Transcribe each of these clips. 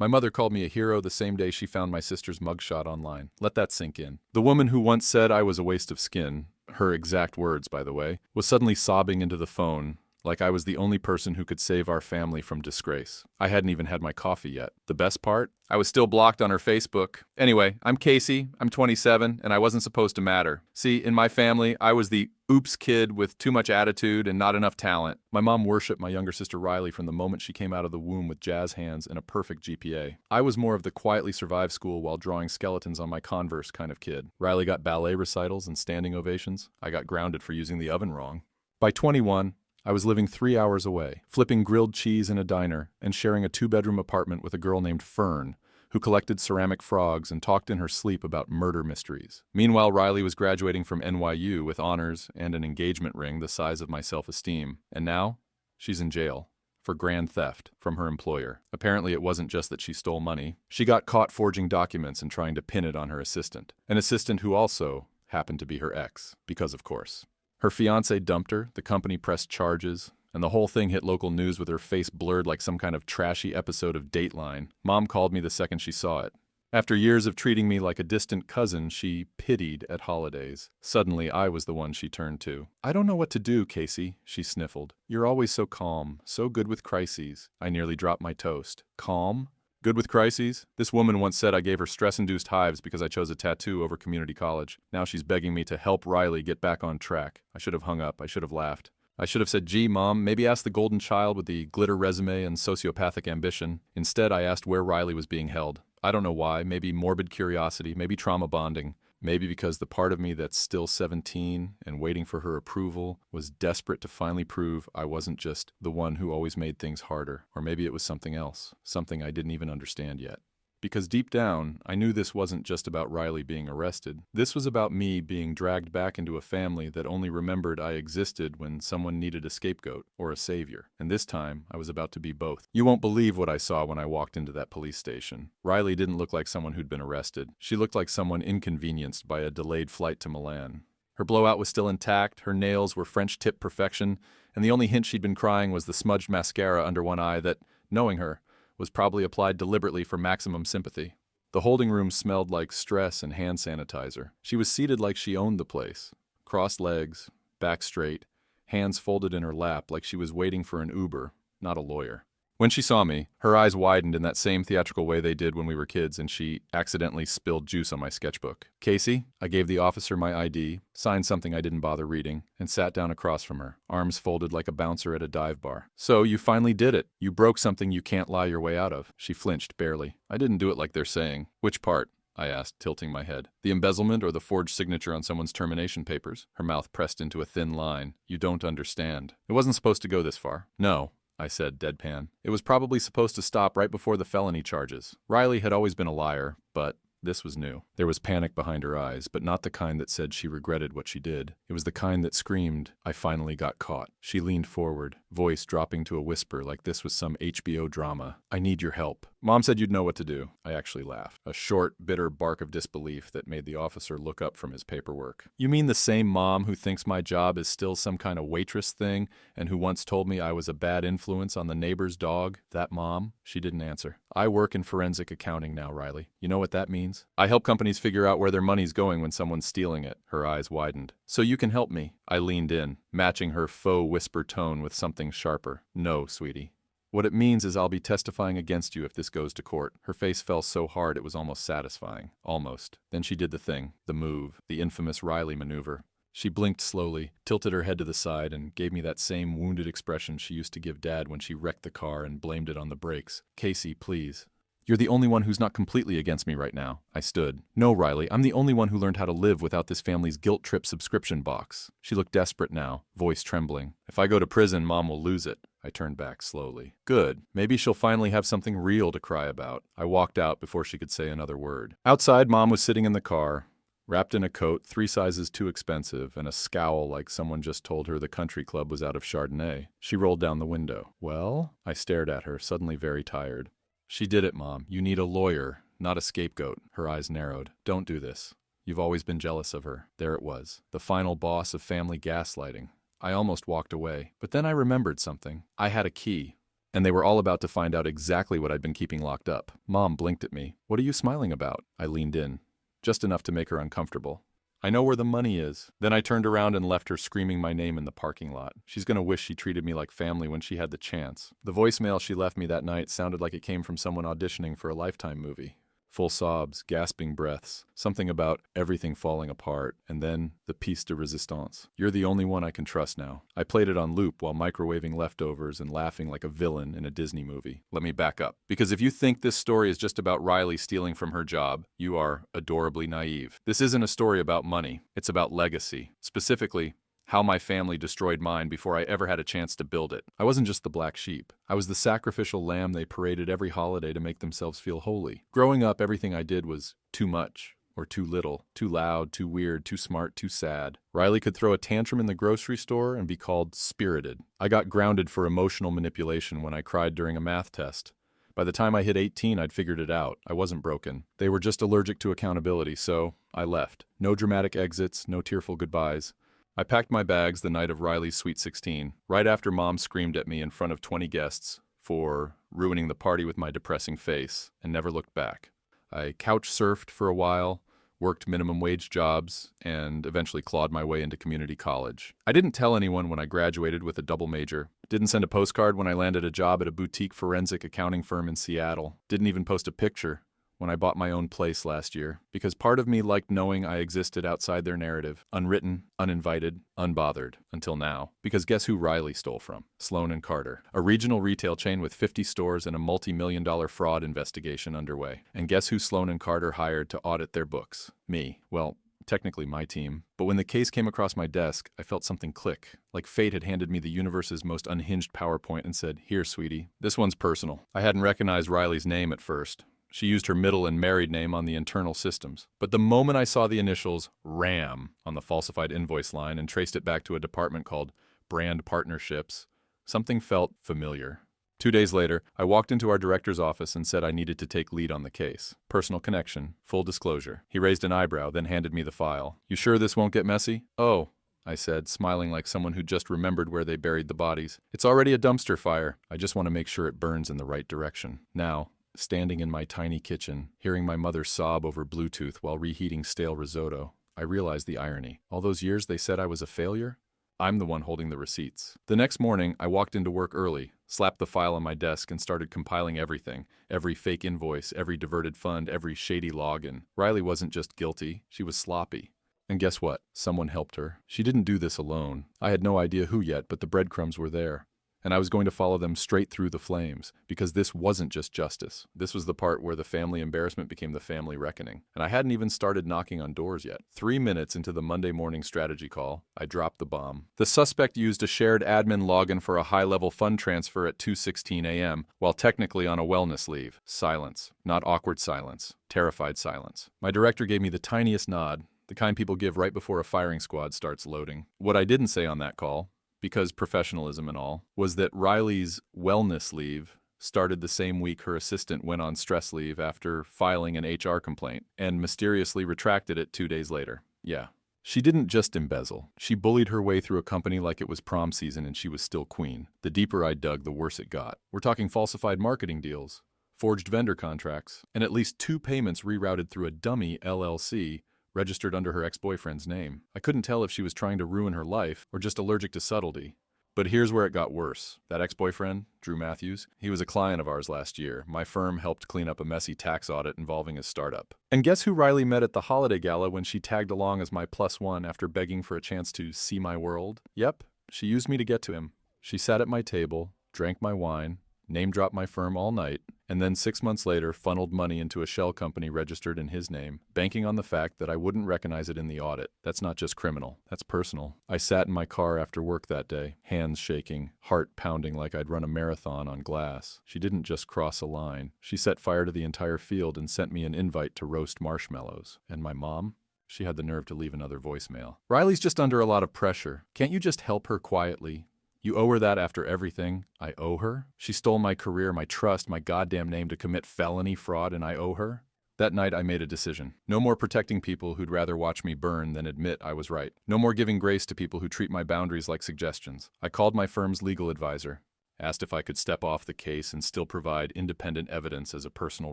My mother called me a hero the same day she found my sister's mugshot online. Let that sink in. The woman who once said I was a waste of skin, her exact words, by the way, was suddenly sobbing into the phone like I was the only person who could save our family from disgrace. I hadn't even had my coffee yet. The best part? I was still blocked on her Facebook. Anyway, I'm Casey, I'm 27, and I wasn't supposed to matter. See, in my family, I was the oops kid with too much attitude and not enough talent. My mom worshipped my younger sister Riley from the moment she came out of the womb with jazz hands and a perfect GPA. I was more of the quietly survived school while drawing skeletons on my Converse kind of kid. Riley got ballet recitals and standing ovations. I got grounded for using the oven wrong. By 21, I was living 3 hours away, flipping grilled cheese in a diner and sharing a 2-bedroom apartment with a girl named Fern, who collected ceramic frogs and talked in her sleep about murder mysteries. Meanwhile, Riley was graduating from NYU with honors and an engagement ring the size of my self-esteem. And now, she's in jail for grand theft from her employer. Apparently, it wasn't just that she stole money. She got caught forging documents and trying to pin it on her assistant. An assistant who also happened to be her ex, because of course. Her fiancé dumped her, the company pressed charges, and the whole thing hit local news with her face blurred like some kind of trashy episode of Dateline. Mom called me the second she saw it. After years of treating me like a distant cousin she pitied at holidays, suddenly I was the one she turned to. "I don't know what to do, Casey," she sniffled. "You're always so calm, so good with crises." I nearly dropped my toast. Calm? Good with crises? This woman once said I gave her stress-induced hives because I chose a tattoo over community college. Now she's begging me to help Riley get back on track. I should have hung up. I should have laughed. I should have said, "Gee, Mom, maybe ask the golden child with the glitter resume and sociopathic ambition." Instead, I asked where Riley was being held. I don't know why. Maybe morbid curiosity. Maybe trauma bonding. Maybe because the part of me that's still 17 and waiting for her approval was desperate to finally prove I wasn't just the one who always made things harder. Or maybe it was something else, something I didn't even understand yet. Because deep down, I knew this wasn't just about Riley being arrested. This was about me being dragged back into a family that only remembered I existed when someone needed a scapegoat or a savior. And this time, I was about to be both. You won't believe what I saw when I walked into that police station. Riley didn't look like someone who'd been arrested. She looked like someone inconvenienced by a delayed flight to Milan. Her blowout was still intact, her nails were French tip perfection, and the only hint she'd been crying was the smudged mascara under one eye that, knowing her, was probably applied deliberately for maximum sympathy. The holding room smelled like stress and hand sanitizer. She was seated like she owned the place. Crossed legs, back straight, hands folded in her lap like she was waiting for an Uber, not a lawyer. When she saw me, her eyes widened in that same theatrical way they did when we were kids, and she accidentally spilled juice on my sketchbook. "Casey," I gave the officer my ID, signed something I didn't bother reading, and sat down across from her, arms folded like a bouncer at a dive bar. "So, you finally did it. You broke something you can't lie your way out of." She flinched barely. "I didn't do it like they're saying." "Which part?" I asked, tilting my head. "The embezzlement or the forged signature on someone's termination papers?" Her mouth pressed into a thin line. "You don't understand. It wasn't supposed to go this far." "No," I said, deadpan. "It was probably supposed to stop right before the felony charges." Riley had always been a liar, but this was new. There was panic behind her eyes, but not the kind that said she regretted what she did. It was the kind that screamed, "I finally got caught." She leaned forward, voice dropping to a whisper like this was some HBO drama. "I need your help." "Mom said you'd know what to do." I actually laughed. A short, bitter bark of disbelief that made the officer look up from his paperwork. "You mean the same mom who thinks my job is still some kind of waitress thing and who once told me I was a bad influence on the neighbor's dog? That mom?" She didn't answer. "I work in forensic accounting now, Riley. You know what that means? I help companies figure out where their money's going when someone's stealing it." Her eyes widened. "So you can help me." I leaned in, matching her faux whisper tone with something sharper. "No, sweetie. What it means is I'll be testifying against you if this goes to court." Her face fell so hard it was almost satisfying. Almost. Then she did the thing, the move, the infamous Riley maneuver. She blinked slowly, tilted her head to the side, and gave me that same wounded expression she used to give Dad when she wrecked the car and blamed it on the brakes. "Casey, please. You're the only one who's not completely against me right now." I stood. "No, Riley, I'm the only one who learned how to live without this family's guilt trip subscription box." She looked desperate now, voice trembling. "If I go to prison, Mom will lose it." I turned back slowly. "Good. Maybe she'll finally have something real to cry about." I walked out before she could say another word. Outside, Mom was sitting in the car, wrapped in a coat 3 sizes too expensive and a scowl like someone just told her the country club was out of Chardonnay. She rolled down the window. "Well?" I stared at her, suddenly very tired. "She did it, Mom. You need a lawyer, not a scapegoat." Her eyes narrowed. "Don't do this. You've always been jealous of her." There it was, the final boss of family gaslighting. I almost walked away, but then I remembered something. I had a key. and they were all about to find out exactly what I'd been keeping locked up. Mom blinked at me. "What are you smiling about?" I leaned in, just enough to make her uncomfortable. "I know where the money is." Then I turned around and left her screaming my name in the parking lot. She's gonna wish she treated me like family when she had the chance. The voicemail she left me that night sounded like it came from someone auditioning for a Lifetime movie. Full sobs, gasping breaths, something about everything falling apart, and then the piece de resistance. "You're the only one I can trust now." I played it on loop while microwaving leftovers and laughing like a villain in a Disney movie. Let me back up. Because if you think this story is just about Riley stealing from her job, you are adorably naive. This isn't a story about money. It's about legacy. Specifically, how my family destroyed mine before I ever had a chance to build it. I wasn't just the black sheep. I was the sacrificial lamb they paraded every holiday to make themselves feel holy. Growing up, everything I did was too much, or too little, too loud, too weird, too smart, too sad. Riley could throw a tantrum in the grocery store and be called spirited. I got grounded for emotional manipulation when I cried during a math test. By the time I hit 18, I'd figured it out. I wasn't broken. They were just allergic to accountability, so I left. No dramatic exits, no tearful goodbyes. I packed my bags the night of Riley's Sweet 16, right after Mom screamed at me in front of 20 guests for ruining the party with my depressing face, and never looked back. I couch surfed for a while, worked minimum wage jobs, and eventually clawed my way into community college. I didn't tell anyone when I graduated with a double major, didn't send a postcard when I landed a job at a boutique forensic accounting firm in Seattle, didn't even post a picture when I bought my own place last year, because part of me liked knowing I existed outside their narrative, unwritten, uninvited, unbothered, until now. Because guess who Riley stole from? Sloan & Carter, a regional retail chain with 50 stores and a multi-million-dollar fraud investigation underway. And guess who Sloan & Carter hired to audit their books? Me. Well, technically my team. But when the case came across my desk, I felt something click, like fate had handed me the universe's most unhinged PowerPoint and said, "Here, sweetie, this one's personal." I hadn't recognized Riley's name at first. She used her middle and married name on the internal systems. But the moment I saw the initials RAM on the falsified invoice line and traced it back to a department called Brand Partnerships, something felt familiar. 2 days later, I walked into our director's office and said I needed to take lead on the case. Personal connection, full disclosure. He raised an eyebrow, then handed me the file. "You sure this won't get messy?" "Oh," I said, smiling like someone who just remembered where they buried the bodies. "It's already a dumpster fire. I just want to make sure it burns in the right direction." Now, standing in my tiny kitchen, hearing my mother sob over Bluetooth while reheating stale risotto, I realized the irony. All those years they said I was a failure? I'm the one holding the receipts. The next morning, I walked into work early, slapped the file on my desk, and started compiling everything. Every fake invoice, every diverted fund, every shady login. Riley wasn't just guilty, she was sloppy. And guess what? Someone helped her. She didn't do this alone. I had no idea who yet, but the breadcrumbs were there. And I was going to follow them straight through the flames, because this wasn't just justice. This was the part where the family embarrassment became the family reckoning. And I hadn't even started knocking on doors yet. 3 minutes into the Monday morning strategy call, I dropped the bomb. The suspect used a shared admin login for a high-level fund transfer at 2:16 a.m., while technically on a wellness leave. Silence. Not awkward silence. Terrified silence. My director gave me the tiniest nod, the kind people give right before a firing squad starts loading. What I didn't say on that call, because professionalism and all, was that Riley's wellness leave started the same week her assistant went on stress leave after filing an HR complaint, and mysteriously retracted it 2 days later. Yeah. She didn't just embezzle. She bullied her way through a company like it was prom season and she was still queen. The deeper I dug, the worse it got. We're talking falsified marketing deals, forged vendor contracts, and at least 2 payments rerouted through a dummy LLC registered under her ex-boyfriend's name. I couldn't tell if she was trying to ruin her life or just allergic to subtlety. But here's where it got worse. That ex-boyfriend, Drew Matthews, he was a client of ours last year. My firm helped clean up a messy tax audit involving his startup. And guess who Riley met at the holiday gala when she tagged along as my +1 after begging for a chance to see my world? Yep, she used me to get to him. She sat at my table, drank my wine, name-dropped my firm all night, and then 6 months later funneled money into a shell company registered in his name, banking on the fact that I wouldn't recognize it in the audit. That's not just criminal, that's personal. I sat in my car after work that day, hands shaking, heart pounding like I'd run a marathon on glass. She didn't just cross a line. She set fire to the entire field and sent me an invite to roast marshmallows. And my mom? She had the nerve to leave another voicemail. "Riley's just under a lot of pressure. Can't you just help her quietly? You owe her that after everything I owe her? She stole my career, my trust, my goddamn name to commit felony fraud, and I owe her?" That night I made a decision. No more protecting people who'd rather watch me burn than admit I was right. No more giving grace to people who treat my boundaries like suggestions. I called my firm's legal advisor, asked if I could step off the case and still provide independent evidence as a personal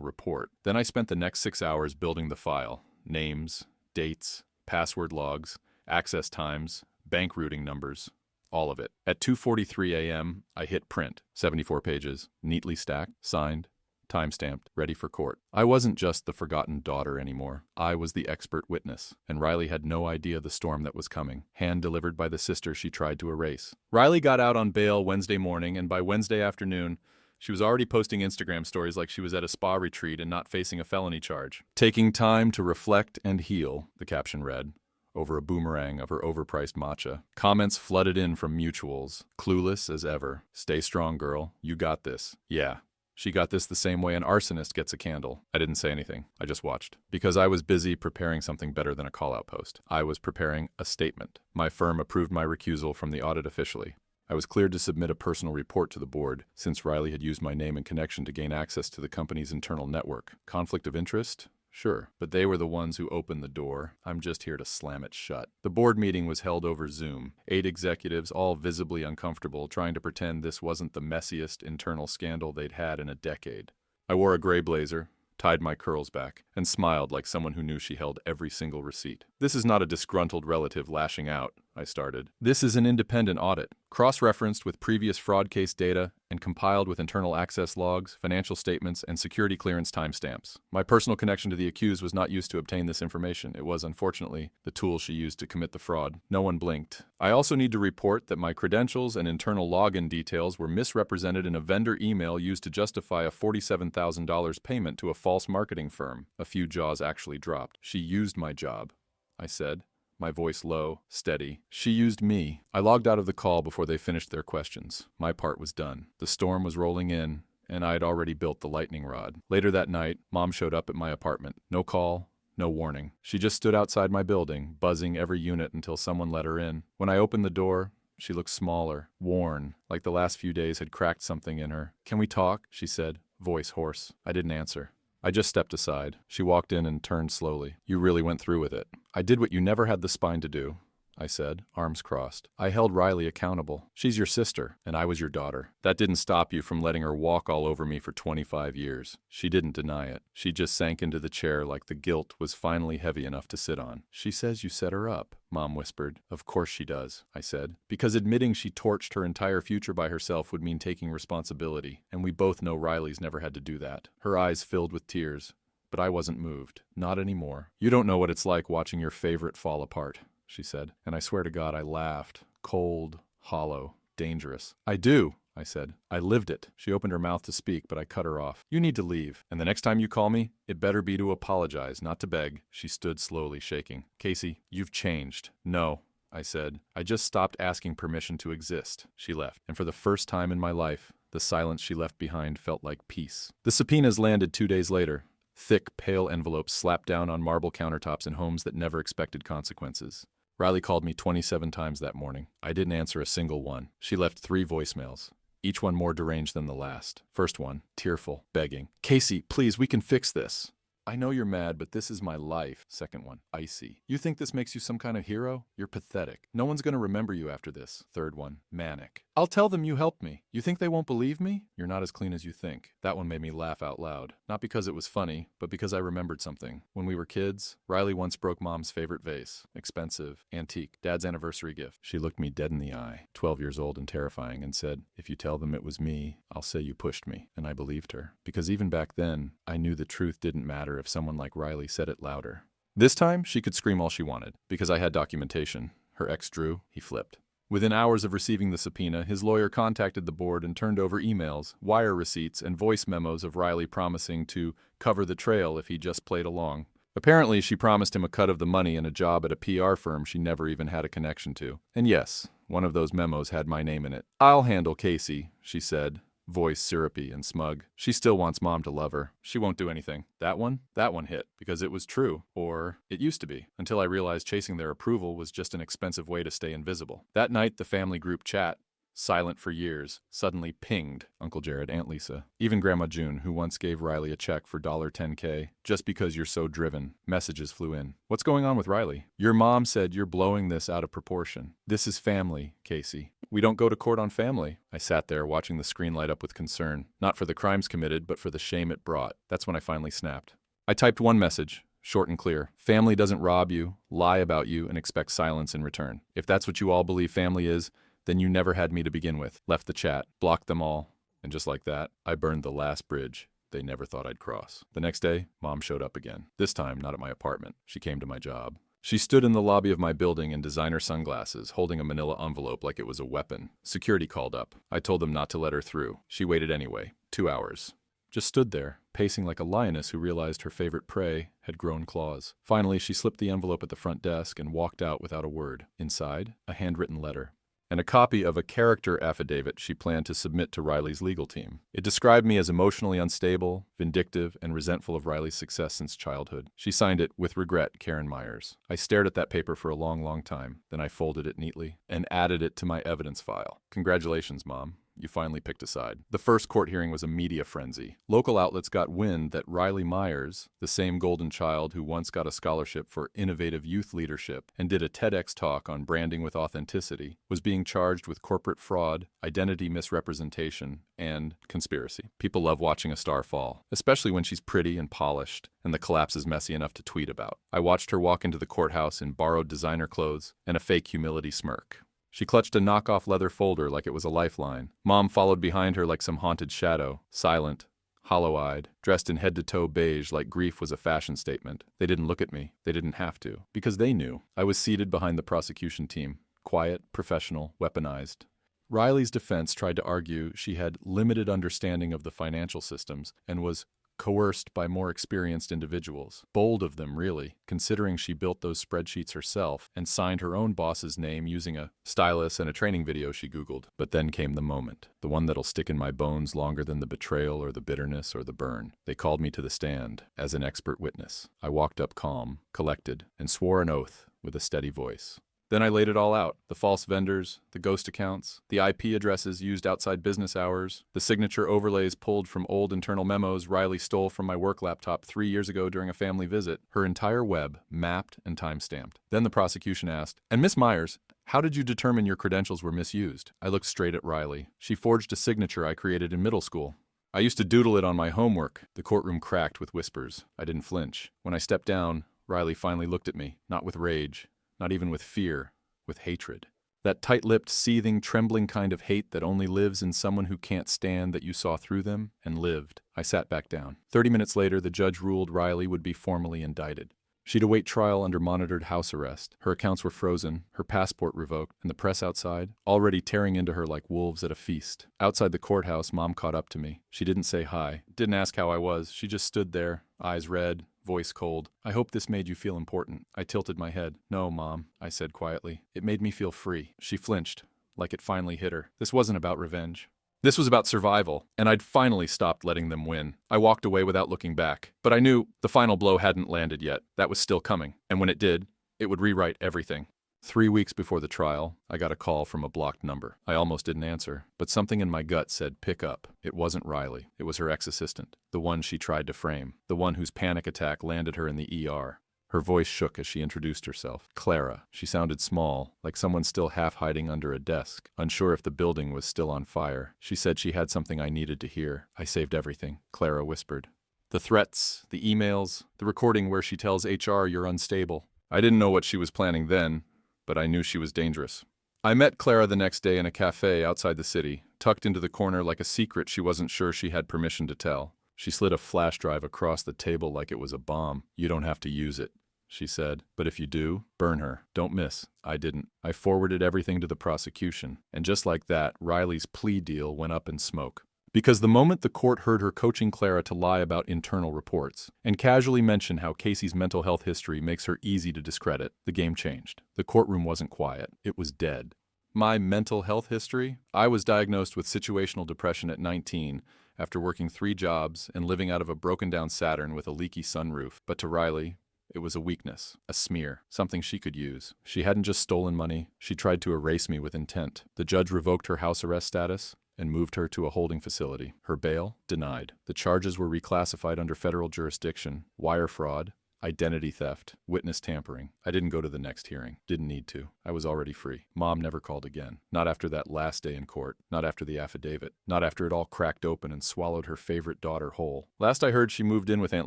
report. Then I spent the next 6 hours building the file: names, dates, password logs, access times, bank routing numbers, all of it. At 2:43 a.m., I hit print. 74 pages, neatly stacked, signed, time-stamped, ready for court. I wasn't just the forgotten daughter anymore. I was the expert witness, and Riley had no idea the storm that was coming, hand-delivered by the sister she tried to erase. Riley got out on bail Wednesday morning, and by Wednesday afternoon, she was already posting Instagram stories like she was at a spa retreat and not facing a felony charge. "Taking time to reflect and heal," the caption read, over a boomerang of her overpriced matcha. Comments flooded in from mutuals, clueless as ever. "Stay strong, girl. You got this." Yeah. She got this the same way an arsonist gets a candle. I didn't say anything. I just watched. Because I was busy preparing something better than a call-out post. I was preparing a statement. My firm approved my recusal from the audit officially. I was cleared to submit a personal report to the board, since Riley had used my name and connection to gain access to the company's internal network. Conflict of interest? Sure, but they were the ones who opened the door. I'm just here to slam it shut. The board meeting was held over Zoom. 8 executives, all visibly uncomfortable, trying to pretend this wasn't the messiest internal scandal they'd had in a decade. I wore a gray blazer, tied my curls back, and smiled like someone who knew she held every single receipt. "This is not a disgruntled relative lashing out," I started. "This is an independent audit, cross-referenced with previous fraud case data and compiled with internal access logs, financial statements, and security clearance timestamps. My personal connection to the accused was not used to obtain this information. It was, unfortunately, the tool she used to commit the fraud." No one blinked. "I also need to report that my credentials and internal login details were misrepresented in a vendor email used to justify a $47,000 payment to a false marketing firm." A few jaws actually dropped. "She used my job," I said, my voice low, steady. "She used me." I logged out of the call before they finished their questions. My part was done. The storm was rolling in, and I had already built the lightning rod. Later that night, Mom showed up at my apartment. No call, no warning. She just stood outside my building, buzzing every unit until someone let her in. When I opened the door, she looked smaller, worn, like the last few days had cracked something in her. "Can we talk?" she said, voice hoarse. I didn't answer. I just stepped aside. She walked in and turned slowly. "You really went through with it." "I did what you never had the spine to do," I said, arms crossed. "I held Riley accountable. She's your sister, and I was your daughter. That didn't stop you from letting her walk all over me for 25 years. She didn't deny it. She just sank into the chair like the guilt was finally heavy enough to sit on. "She says you set her up," Mom whispered. "Of course she does," I said, because admitting she torched her entire future by herself would mean taking responsibility, and we both know Riley's never had to do that. Her eyes filled with tears, but I wasn't moved. Not anymore. "You don't know what it's like watching your favorite fall apart," she said, and I swear to God I laughed. Cold, hollow, dangerous. "I do," I said. "I lived it." She opened her mouth to speak, but I cut her off. "You need to leave, and the next time you call me, it better be to apologize, not to beg." She stood slowly, shaking. "Casey, you've changed." "No," I said. "I just stopped asking permission to exist." She left, and for the first time in my life, the silence she left behind felt like peace. The subpoenas landed 2 days later. Thick, pale envelopes slapped down on marble countertops in homes that never expected consequences. Riley called me 27 times that morning. I didn't answer a single one. She left 3 voicemails, each one more deranged than the last. First one, tearful, begging. "Casey, please, we can fix this." "I know you're mad, but this is my life." Second one, icy. "You think this makes you some kind of hero? You're pathetic. No one's gonna remember you after this." Third one, manic. "I'll tell them you helped me. You think they won't believe me? You're not as clean as you think." That one made me laugh out loud. Not because it was funny, but because I remembered something. When we were kids, Riley once broke Mom's favorite vase. Expensive, antique, Dad's anniversary gift. She looked me dead in the eye, 12 years old and terrifying, and said, "If you tell them it was me, I'll say you pushed me." And I believed her. Because even back then, I knew the truth didn't matter if someone like Riley said it louder. This time, she could scream all she wanted, because I had documentation. Her ex Drew, he flipped. Within hours of receiving the subpoena, his lawyer contacted the board and turned over emails, wire receipts, and voice memos of Riley promising to cover the trail if he just played along. Apparently, she promised him a cut of the money and a job at a PR firm she never even had a connection to. And yes, one of those memos had my name in it. "I'll handle Casey," she said, voice syrupy and smug. She still wants Mom to love her. She won't do anything. That one hit, because it was true, or it used to be, until I realized chasing their approval was just an expensive way to stay invisible. That night, the family group chat, silent for years, suddenly pinged Uncle Jared, Aunt Lisa, even Grandma June, who once gave Riley a check for $10K. "Just because you're so driven." Messages flew in. "What's going on with Riley? Your mom said you're blowing this out of proportion. This is family, Casey." We don't go to court on family. I sat there watching the screen light up with concern, not for the crimes committed, but for the shame it brought. That's when I finally snapped. I typed one message, short and clear. Family doesn't rob you, lie about you, and expect silence in return. If that's what you all believe family is, then you never had me to begin with. Left the chat, blocked them all, and just like that, I burned the last bridge they never thought I'd cross. The next day, Mom showed up again. This time, not at my apartment. She came to my job. She stood in the lobby of my building in designer sunglasses, holding a manila envelope like it was a weapon. Security called up. I told them not to let her through. She waited anyway. 2 hours. Just stood there, pacing like a lioness who realized her favorite prey had grown claws. Finally, she slipped the envelope at the front desk and walked out without a word. Inside, a handwritten letter, and a copy of a character affidavit she planned to submit to Riley's legal team. It described me as emotionally unstable, vindictive, and resentful of Riley's success since childhood. She signed it, with regret, Karen Myers. I stared at that paper for a long, long time. Then I folded it neatly and added it to my evidence file. Congratulations, Mom. You finally picked a side. The first court hearing was a media frenzy. Local outlets got wind that Riley Myers, the same golden child who once got a scholarship for innovative youth leadership and did a TEDx talk on branding with authenticity, was being charged with corporate fraud, identity misrepresentation, and conspiracy. People love watching a star fall, especially when she's pretty and polished, and the collapse is messy enough to tweet about. I watched her walk into the courthouse in borrowed designer clothes and a fake humility smirk. She clutched a knockoff leather folder like it was a lifeline. Mom followed behind her like some haunted shadow, silent, hollow-eyed, dressed in head-to-toe beige like grief was a fashion statement. They didn't look at me. They didn't have to, because they knew. I was seated behind the prosecution team, quiet, professional, weaponized. Riley's defense tried to argue she had limited understanding of the financial systems and was coerced by more experienced individuals. Bold of them, really, considering she built those spreadsheets herself and signed her own boss's name using a stylus and a training video she Googled. But then came the moment, the one that'll stick in my bones longer than the betrayal or the bitterness or the burn. They called me to the stand as an expert witness. I walked up calm, collected, and swore an oath with a steady voice. Then I laid it all out. The false vendors, the ghost accounts, the IP addresses used outside business hours, the signature overlays pulled from old internal memos Riley stole from my work laptop 3 years ago during a family visit, her entire web mapped and time-stamped. Then the prosecution asked, "And Miss Myers, how did you determine your credentials were misused?" I looked straight at Riley. She forged a signature I created in middle school. I used to doodle it on my homework. The courtroom cracked with whispers. I didn't flinch. When I stepped down, Riley finally looked at me, not with rage, not even with fear, with hatred. That tight-lipped, seething, trembling kind of hate that only lives in someone who can't stand that you saw through them and lived. I sat back down. 30 minutes later, the judge ruled Riley would be formally indicted. She'd await trial under monitored house arrest. Her accounts were frozen, her passport revoked, and the press outside, already tearing into her like wolves at a feast. Outside the courthouse, Mom caught up to me. She didn't say hi, didn't ask how I was. She just stood there, eyes red, voice cold. "I hope this made you feel important." I tilted my head. "No, Mom," I said quietly. "It made me feel free." She flinched, like it finally hit her. This wasn't about revenge. This was about survival, and I'd finally stopped letting them win. I walked away without looking back, but I knew the final blow hadn't landed yet. That was still coming, and when it did, it would rewrite everything. 3 weeks before the trial, I got a call from a blocked number. I almost didn't answer, but something in my gut said pick up. It wasn't Riley. It was her ex-assistant, the one she tried to frame, the one whose panic attack landed her in the ER. Her voice shook as she introduced herself. Clara. She sounded small, like someone still half hiding under a desk, unsure if the building was still on fire. She said she had something I needed to hear. "I saved everything," Clara whispered. "The threats, the emails, the recording where she tells HR you're unstable." I didn't know what she was planning then, but I knew she was dangerous. I met Clara the next day in a cafe outside the city, tucked into the corner like a secret she wasn't sure she had permission to tell. She slid a flash drive across the table like it was a bomb. "You don't have to use it," she said. "But if you do, burn her. Don't miss." I didn't. I forwarded everything to the prosecution. And just like that, Riley's plea deal went up in smoke. Because the moment the court heard her coaching Clara to lie about internal reports and casually mention how Casey's mental health history makes her easy to discredit, the game changed. The courtroom wasn't quiet. It was dead. My mental health history? I was diagnosed with situational depression at 19 after working 3 jobs and living out of a broken-down Saturn with a leaky sunroof. But to Riley, it was a weakness, a smear, something she could use. She hadn't just stolen money. She tried to erase me with intent. The judge revoked her house arrest status and moved her to a holding facility. Her bail? Denied. The charges were reclassified under federal jurisdiction, wire fraud, Identity theft, witness tampering. I didn't go to the next hearing. Didn't need to. I was already free. Mom never called again. Not after that last day in court. Not after the affidavit. Not after it all cracked open and swallowed her favorite daughter whole. Last I heard, she moved in with Aunt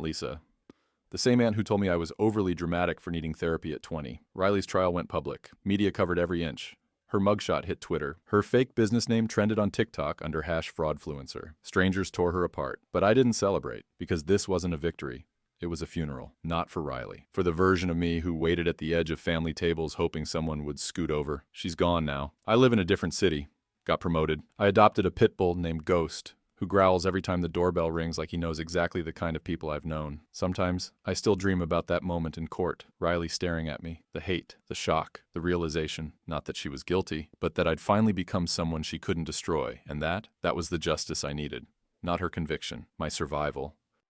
Lisa. The same aunt who told me I was overly dramatic for needing therapy at 20. Riley's trial went public. Media covered every inch. Her mugshot hit Twitter. Her fake business name trended on TikTok under #fraudfluencer. Strangers tore her apart. But I didn't celebrate, because this wasn't a victory. It was a funeral, not for Riley. For the version of me who waited at the edge of family tables hoping someone would scoot over. She's gone now. I live in a different city. Got promoted. I adopted a pit bull named Ghost, who growls every time the doorbell rings like he knows exactly the kind of people I've known. Sometimes, I still dream about that moment in court, Riley staring at me, the hate, the shock, the realization, not that she was guilty, but that I'd finally become someone she couldn't destroy, and that was the justice I needed. Not her conviction, my survival,